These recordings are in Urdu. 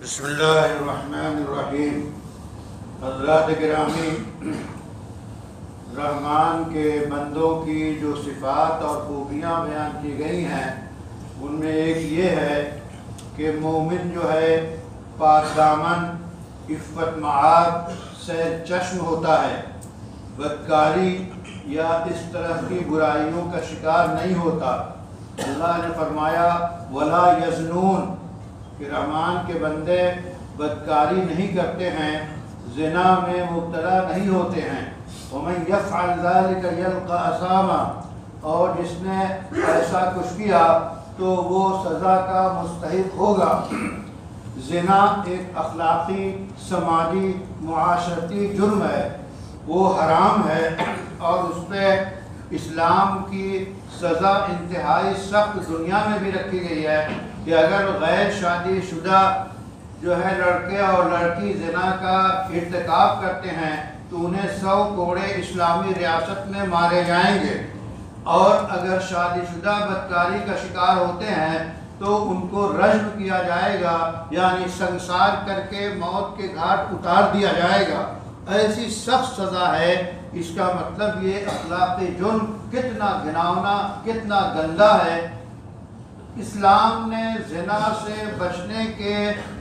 بسم اللہ الرحمن الرحیم۔ حضرات گرامی، رحمان کے بندوں کی جو صفات اور خوبیاں بیان کی گئی ہیں ان میں ایک یہ ہے کہ مومن جو ہے پاک دامن، عفت معاد، سیر چشم ہوتا ہے، بدکاری یا اس طرح کی برائیوں کا شکار نہیں ہوتا۔ اللہ نے فرمایا ولا یزنون کہ رحمان کے بندے بدکاری نہیں کرتے ہیں، زنا میں مبتلا نہیں ہوتے ہیں۔ وَمَنْ يَفْعَلْ ذَلِكَ يَلْقَ أَثَامًا، اور جس نے ایسا کچھ کیا تو وہ سزا کا مستحق ہوگا۔ زنا ایک اخلاقی، سماجی، معاشرتی جرم ہے، وہ حرام ہے اور اس پہ اسلام کی سزا انتہائی سخت دنیا میں بھی رکھی گئی ہے کہ اگر غیر شادی شدہ جو ہے لڑکے اور لڑکی زنا کا ارتکاب کرتے ہیں تو انہیں 100 کوڑے اسلامی ریاست میں مارے جائیں گے، اور اگر شادی شدہ بدکاری کا شکار ہوتے ہیں تو ان کو رجم کیا جائے گا، یعنی سنسار کر کے موت کے گھاٹ اتار دیا جائے گا۔ ایسی سخت سزا ہے۔ اس کا مطلب یہ اخلاقی جرم کتنا گھناؤنا، کتنا گندا ہے۔ اسلام نے زنا سے بچنے کے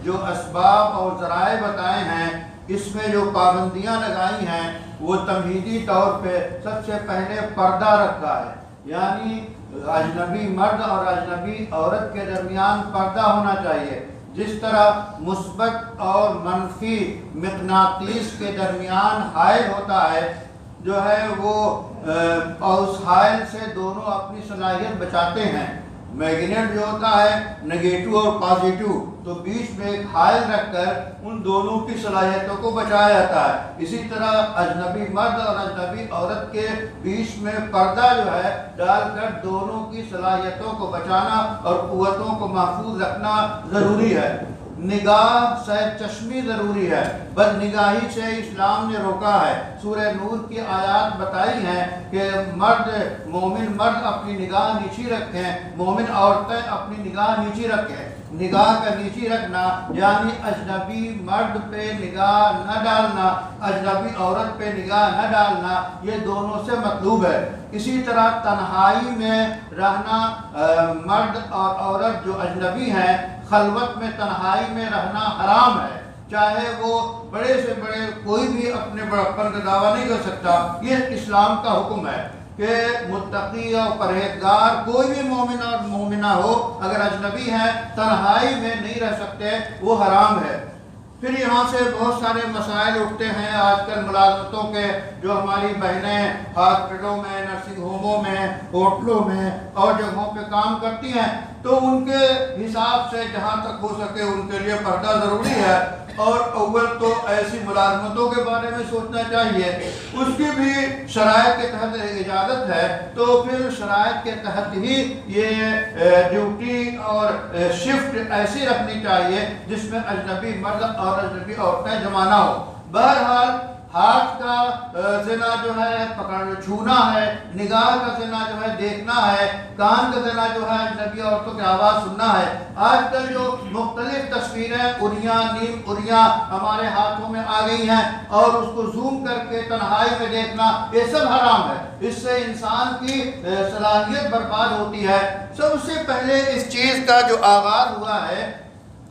جو اسباب اور ذرائع بتائے ہیں، اس میں جو پابندیاں لگائی ہیں وہ تمہیدی طور پہ سب سے پہلے پردہ رکھا ہے، یعنی اجنبی مرد اور اجنبی عورت کے درمیان پردہ ہونا چاہیے۔ جس طرح مثبت اور منفی مقناطیس کے درمیان حائل ہوتا ہے جو ہے وہ اور اس حائل سے دونوں اپنی صلاحیت بچاتے ہیں۔ میگنیٹ جو ہوتا ہے نگیٹو اور پازیٹو، تو بیچ میں ایک حائل رکھ کر ان دونوں کی صلاحیتوں کو بچایا جاتا ہے۔ اسی طرح اجنبی مرد اور اجنبی عورت کے بیچ میں پردہ جو ہے ڈال کر دونوں کی صلاحیتوں کو بچانا اور قوتوں کو محفوظ رکھنا ضروری ہے۔ نگاہ سیر چشمی ضروری ہے، بد نگاہی سے اسلام نے روکا ہے۔ سورہ نور کی آیات بتائی ہیں کہ مومن مرد اپنی نگاہ نیچی رکھیں، مومن عورتیں اپنی نگاہ نیچی رکھیں۔ نگاہ کا نیچی رکھنا یعنی اجنبی مرد پہ نگاہ نہ ڈالنا، اجنبی عورت پہ نگاہ نہ ڈالنا، یہ دونوں سے مطلوب ہے۔ اسی طرح تنہائی میں رہنا، مرد اور عورت جو اجنبی ہیں خلوت میں تنہائی میں رہنا حرام ہے، چاہے وہ بڑے سے بڑے کوئی بھی اپنے بڑپن کا دعویٰ نہیں کر سکتا۔ یہ اسلام کا حکم ہے کہ متقی اور پرہیزگار کوئی بھی مومن اور مومنہ ہو، اگر اجنبی ہیں تنہائی میں نہیں رہ سکتے، وہ حرام ہے۔ پھر یہاں سے بہت سارے مسائل اٹھتے ہیں آج کل ملازمتوں کے، جو ہماری بہنیں ہاسپٹلوں میں، نرسنگ ہوموں میں، ہوٹلوں میں اور جگہوں پہ کام کرتی ہیں، تو ان کے حساب سے جہاں تک ہو سکے ان کے لیے پردہ ضروری ہے، اور اول تو ایسی ملازمتوں کے بارے میں سوچنا چاہیے۔ اس کی بھی شرائط کے تحت اجازت ہے تو پھر شرائط کے تحت ہی یہ ڈیوٹی اور شفٹ ایسی رکھنی چاہیے جس میں اجنبی مرد اور اجنبی عورتیں جمع نہ ہو۔ بہرحال ہاتھ کا زنا جو ہے پکڑ چھونا ہے، نگاہ کا زنا جو ہے دیکھنا ہے، کان کا زنا جو ہے اجنبی عورتوں کی آواز سننا ہے۔ آج کل جو مختلف تصویریں اریاں نیم اریاں ہمارے ہاتھوں میں آ گئی ہیں اور اس کو زوم کر کے تنہائی میں دیکھنا، یہ سب حرام ہے۔ اس سے انسان کی صلاحیت برباد ہوتی ہے۔ سب سے پہلے اس چیز کا جو آغاز ہوا ہے،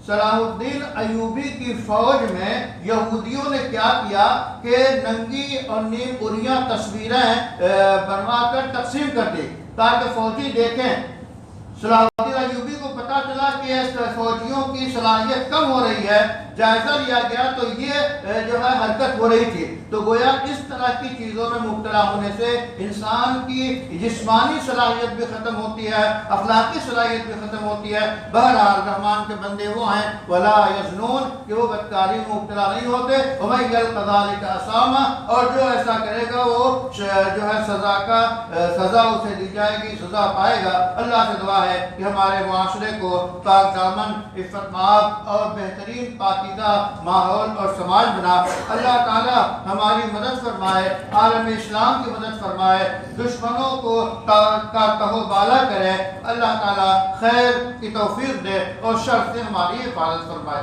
صلاح الدین ایوبی کی فوج میں یہودیوں نے کیا کیا کہ ننگی اور نیم اریاں تصویریں بنوا کر تقسیم کر دی تاکہ فوجی دیکھیں۔ صلاح الدین ایوبی کو پتا چلا کہ فوجیوں کی صلاحیت کم ہو رہی ہے، جائزہ لیا گیا تو یہ جو ہے حرکت ہو رہی تھی۔ تو گویا اس طرح کی چیزوں میں مبتلا ہونے سے انسان کی جسمانی صلاحیت بھی ختم ہوتی ہے، اخلاقی صلاحیت بھی ختم ہوتی ہے۔ بہرحال رحمان کے بندے وہ ہیں ولا یزنون کہ وہ بدکاری میں مبتلا نہیں ہوتے۔ وَمَن يَلْقَ ذَلِكَ أَثَامًا، اور جو ایسا کرے گا وہ جو ہے سزا اسے دی جائے گی، سزا پائے گا۔ اللہ سے دعا ہے کہ ہمارے معاشرے کو پاک دامن، عفت مآب اور بہترین پاکیزہ ماحول اور سماج بنا۔ اللہ تعالی ہماری مدد فرمائے، عالم اسلام کی مدد فرمائے، دشمنوں کو کا تہو بالا کرے۔ اللہ تعالی خیر کی توفیق دے اور شر سے ہماری حفاظت فرمائے۔